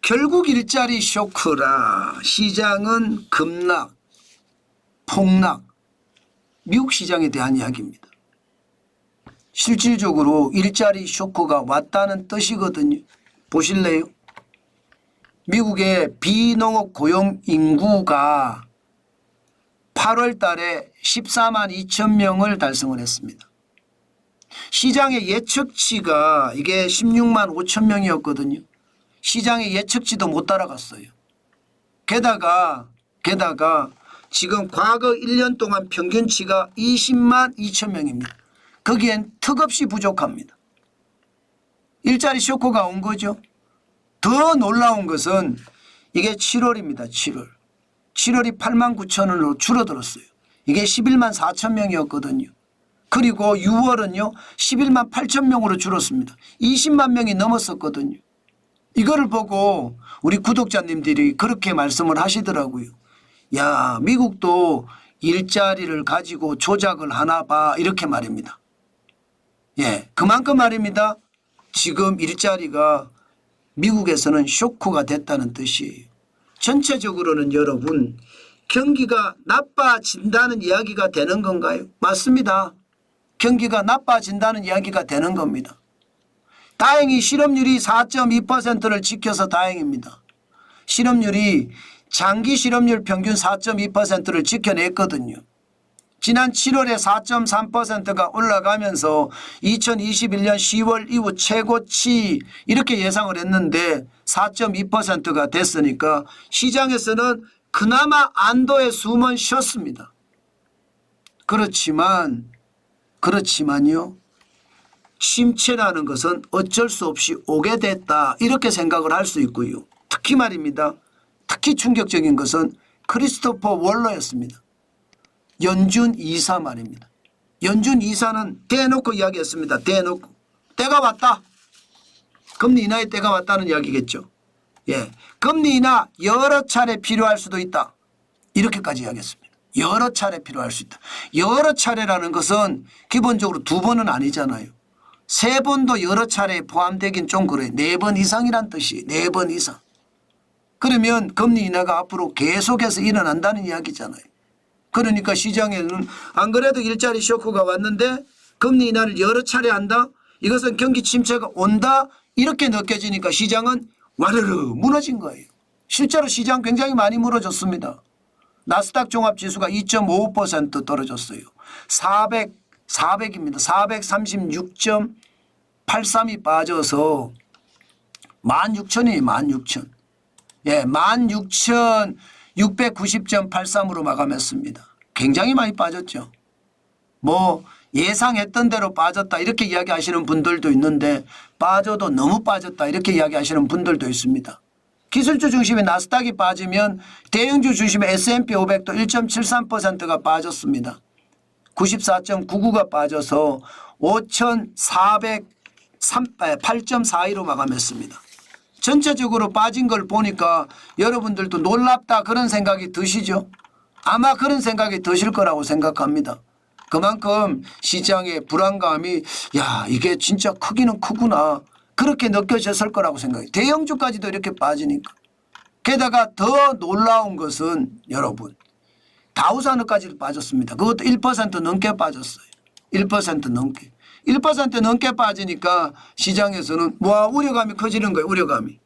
결국 일자리 쇼크라. 시장은 급락, 폭락, 미국 시장에 대한 이야기입니다. 실질적으로 일자리 쇼크가 왔다는 뜻이거든요. 보실래요? 미국의 비농업 고용 인구가 8월 달에 14만 2천 명을 달성을 했습니다. 시장의 예측치가 이게 16만 5천 명이었거든요. 시장의 예측치도 못 따라갔어요. 게다가 지금 과거 1년 동안 평균치가 20만 2천 명입니다. 거기엔 턱없이 부족합니다. 일자리 쇼크가 온 거죠. 더 놀라운 것은 이게 7월입니다. 7월이 8만 9천원으로 줄어들었어요. 이게 11만 4천 명이었거든요. 그리고 6월은요 11만 8천 명으로 줄었습니다. 20만 명이 넘었었거든요. 이거를 보고 우리 구독자님들이 그렇게 말씀을 하시더라고요. 야, 미국도 일자리를 가지고 조작을 하나 봐, 이렇게 말입니다. 예, 그만큼 말입니다. 지금 일자리가 미국에서는 쇼크가 됐다는 뜻이에요. 전체적으로는 여러분 경기가 나빠진다는 이야기가 되는 건가요? 맞습니다. 경기가 나빠진다는 이야기가 되는 겁니다. 다행히 실업률이 4.2%를 지켜서 다행입니다. 실업률이 장기 실업률 평균 4.2%를 지켜냈거든요. 지난 7월에 4.3%가 올라가면서 2021년 10월 이후 최고치 이렇게 예상을 했는데 4.2%가 됐으니까 시장에서는 그나마 안도의 숨은 쉬었습니다. 그렇지만요. 침체라는 것은 어쩔 수 없이 오게 됐다, 이렇게 생각을 할 수 있고요. 특히 말입니다. 특히 충격적인 것은 크리스토퍼 월러였습니다. 연준 이사 말입니다. 연준 이사는 대놓고 이야기했습니다. 대놓고. 때가 왔다. 금리 인하의 때가 왔다는 이야기겠죠. 예, 금리 인하 여러 차례 필요할 수도 있다. 이렇게까지 이야기했습니다. 여러 차례 필요할 수 있다. 여러 차례라는 것은 기본적으로 2번은 아니잖아요. 3번도 여러 차례에 포함되긴 좀 그래요. 4번 이상이란 뜻이에요. 4번 이상. 그러면 금리 인하가 앞으로 계속해서 일어난다는 이야기잖아요. 그러니까 시장에는 안 그래도 일자리 쇼크가 왔는데 금리 인하를 여러 차례 한다? 이것은 경기 침체가 온다? 이렇게 느껴지니까 시장은 와르르 무너진 거예요. 실제로 시장 굉장히 많이 무너졌습니다. 나스닥 종합지수가 2.55% 떨어졌어요. 400입니다. 436.83이 빠져서 16,000이에요. 16,000. 예, 16,690.83으로 마감했습니다. 굉장히 많이 빠졌죠. 뭐 예상했던 대로 빠졌다 이렇게 이야기하시는 분들도 있는데 빠져도 너무 빠졌다 이렇게 이야기하시는 분들도 있습니다. 기술주 중심의 나스닥이 빠지면 대형주 중심의 S&P 500도 1.73%가 빠졌습니다. 94.99가 빠져서 5,408.42로 마감했습니다. 전체적으로 빠진 걸 보니까 여러분들도 놀랍다 그런 생각이 드시죠? 아마 그런 생각이 드실 거라고 생각합니다. 그만큼 시장의 불안감이 야, 이게 진짜 크기는 크구나 그렇게 느껴졌을 거라고 생각해요. 대형주까지도 이렇게 빠지니까. 게다가 더 놀라운 것은 여러분 다우산업까지도 빠졌습니다. 그것도 1% 넘게 빠졌어요. 1% 넘게. 1% 넘게 빠지니까 시장에서는 와, 우려감이 커지는 거예요. 우려감이.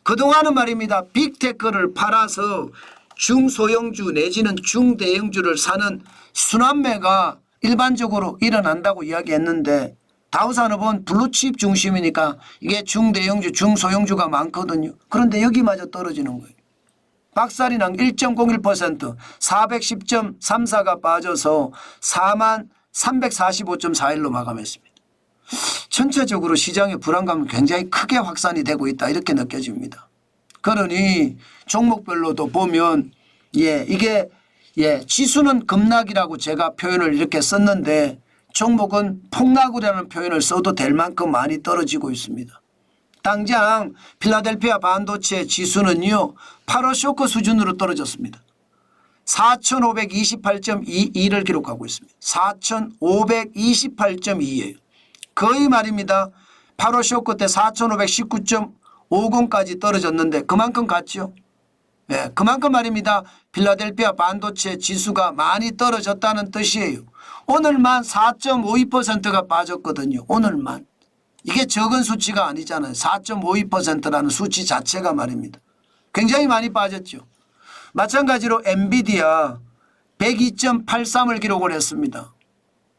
그동안은 말입니다. 빅테크를 팔아서 중소형주 내지는 중대형주를 사는 순환매가 일반적으로 일어난다고 이야기했는데 다우산업은 블루칩 중심이니까 이게 중대형주 중소형주가 많거든요. 그런데 여기마저 떨어지는 거예요. 박살이난 1.01% 410.34가 빠져서 4345.41로 마감했습니다. 전체적으로 시장의 불안감은 굉장히 크게 확산이 되고 있다 이렇게 느껴집니다. 그러니 종목별로도 보면 이게 지수는 급락이라고 제가 표현을 이렇게 썼는데 종목은 폭락이라는 표현을 써도 될 만큼 많이 떨어지고 있습니다. 당장 필라델피아 반도체 지수는요 8월 쇼크 수준으로 떨어졌습니다. 4,528.22를 기록하고 있습니다. 4,528.2예요. 거의 말입니다. 8월 쇼크 때 4,519.5 50까지 떨어졌는데 그만큼 갔죠. 예, 그만큼 말입니다. 필라델피아 반도체 지수가 많이 떨어졌다는 뜻이에요. 오늘만 4.52%가 빠졌거든요. 오늘만. 이게 적은 수치가 아니잖아요. 4.52%라는 수치 자체가 말입니다. 굉장히 많이 빠졌죠. 마찬가지로 엔비디아 102.83을 기록을 했습니다.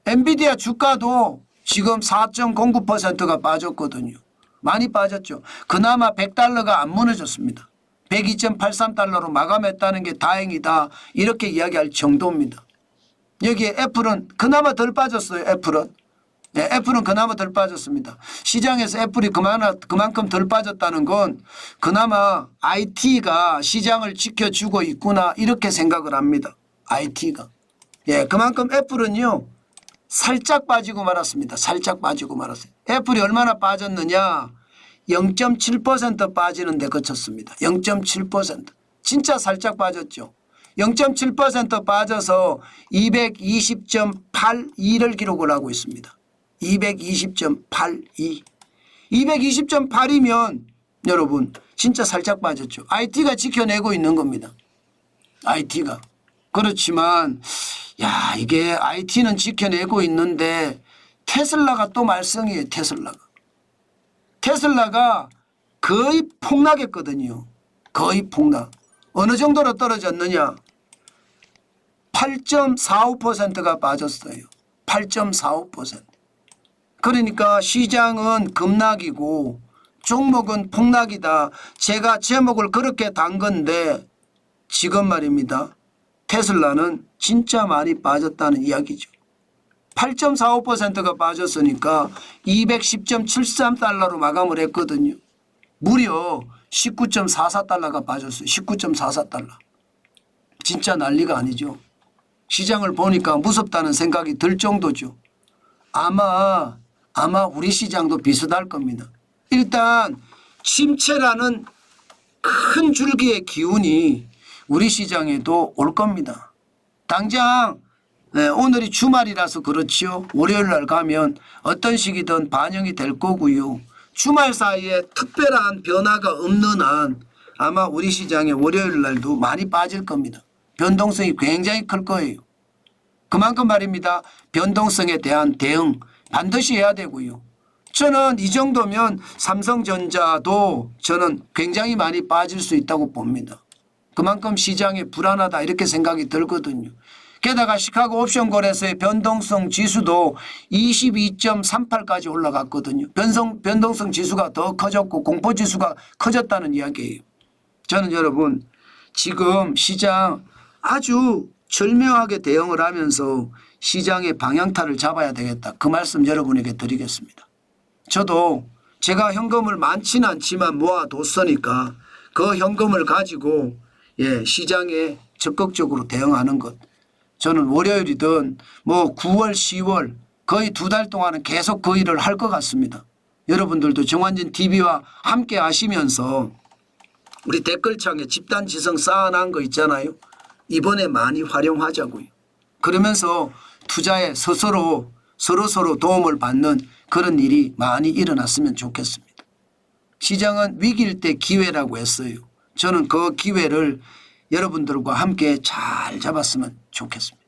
엔비디아 주가도 지금 4.09%가 빠졌거든요. 많이 빠졌죠. 그나마 100달러가 안 무너졌습니다. 102.83달러로 마감했다는 게 다행이다. 이렇게 이야기할 정도입니다. 여기에 애플은 그나마 덜 빠졌어요. 애플은. 네, 애플은 그나마 덜 빠졌습니다. 시장에서 애플이 그만큼 덜 빠졌다는 건 그나마 IT가 시장을 지켜주고 있구나 이렇게 생각을 합니다. IT가. 예, 그만큼 애플은요. 살짝 빠지고 말았습니다. 살짝 빠지고 말았어요. 애플이 얼마나 빠졌느냐. 0.7% 빠지는 데 그쳤습니다. 0.7%. 진짜 살짝 빠졌죠. 0.7% 빠져서 220.82를 기록을 하고 있습니다. 220.82. 220.8이면 여러분 진짜 살짝 빠졌죠. IT가 지켜내고 있는 겁니다. IT가. 그렇지만 야 이게 IT는 지켜내고 있는데 테슬라가 또 말썽이에요. 테슬라가 거의 폭락했거든요. 거의 폭락. 어느 정도로 떨어졌느냐. 8.45%가 빠졌어요. 8.45%. 그러니까 시장은 급락이고 종목은 폭락이다. 제가 제목을 그렇게 단 건데 지금 말입니다. 테슬라는 진짜 많이 빠졌다는 이야기죠. 8.45%가 빠졌으니까 210.73달러로 마감을 했거든요. 무려 19.44달러가 빠졌어요. 19.44달러. 진짜 난리가 아니죠. 시장을 보니까 무섭다는 생각이 들 정도죠. 아마 우리 시장도 비슷할 겁니다. 일단 침체라는 큰 줄기의 기운이 우리 시장에도 올 겁니다. 당장 오늘이 주말이라서 그렇지요. 월요일 날 가면 어떤 식이든 반영이 될 거고요. 주말 사이에 특별한 변화가 없는 한 아마 우리 시장에 월요일 날도 많이 빠질 겁니다. 변동성이 굉장히 클 거예요. 그만큼 말입니다. 변동성에 대한 대응 반드시 해야 되고요. 저는 이 정도면 삼성전자도 저는 굉장히 많이 빠질 수 있다고 봅니다. 그만큼 시장이 불안하다 이렇게 생각이 들거든요. 게다가 시카고 옵션 거래소의 변동성 지수도 22.38까지 올라갔거든요. 변동성 지수가 더 커졌고 공포지수가 커졌다는 이야기예요. 저는 여러분 지금 시장 아주 절묘하게 대응을 하면서 시장의 방향타를 잡아야 되겠다. 그 말씀 여러분에게 드리겠습니다. 저도 제가 현금을 많지는 않지만 모아뒀으니까 그 현금을 가지고 시장에 적극적으로 대응하는 것. 저는 월요일이든 뭐 9월 10월 거의 2달 동안은 계속 그 일을 할 것 같습니다. 여러분들도 정환진 TV와 함께 하시면서 우리 댓글창에 집단지성 쌓아놓은 거 있잖아요. 이번에 많이 활용하자고요. 그러면서 투자에 서로 도움을 받는 그런 일이 많이 일어났으면 좋겠습니다. 시장은 위기일 때 기회라고 했어요. 저는 그 기회를 여러분들과 함께 잘 잡았으면 좋겠습니다.